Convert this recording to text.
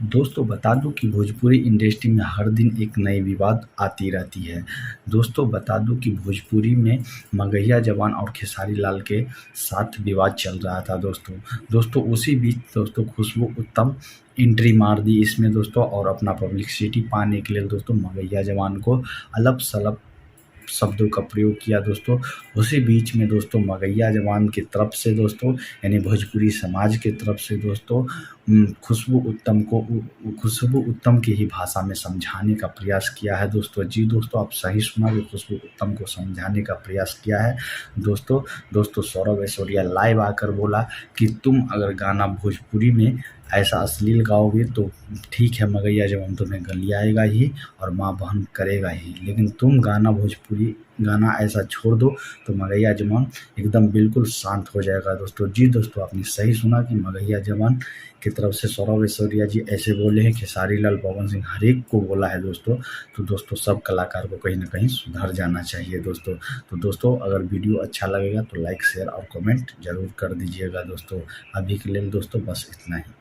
दोस्तों बता दूं कि भोजपुरी इंडस्ट्री में हर दिन एक नई विवाद आती रहती है। दोस्तों बता दूं कि भोजपुरी में मगहिया जवान और खेसारी लाल के साथ विवाद चल रहा था दोस्तों। दोस्तों उसी बीच दोस्तों खुशबू उत्तम एंट्री मार दी इसमें दोस्तों, और अपना पब्लिसिटी पाने के लिए दोस्तों मगहिया जवान को अलग सलग शब्दों का प्रयोग किया दोस्तों। उसी बीच में दोस्तों मगहिया जवान की तरफ से दोस्तों, यानी भोजपुरी समाज की तरफ से दोस्तों खुशबू उत्तम की ही भाषा में समझाने का प्रयास किया है दोस्तों। जी दोस्तों, आप सही सुना कि खुशबू उत्तम को समझाने का प्रयास किया है दोस्तों। दोस्तों सौरभ ऐश्वर्या लाइव आकर बोला कि तुम अगर गाना भोजपुरी में ऐसा अश्लील गाओगे तो ठीक है, मगहिया जवान तुम्हें गलियाएगा ही और माँ बहन करेगा ही, लेकिन तुम गाना भोजपुरी गाना ऐसा छोड़ दो तो मगहिया जवान एकदम बिल्कुल शांत हो जाएगा दोस्तों। जी दोस्तों, आपने सही सुना कि मगहिया जवान की तरफ से सौरभ ऐश्वर्या जी ऐसे बोले हैं। खेसारी लाल, पवन सिंह हर एक को बोला है दोस्तों। तो दोस्तों सब कलाकार को कहीं ना कहीं सुधर जाना चाहिए दोस्तों। तो दोस्तों अगर वीडियो अच्छा लगेगा तो लाइक शेयर और कमेंट जरूर कर दीजिएगा दोस्तों। अभी के लिए दोस्तों बस इतना ही।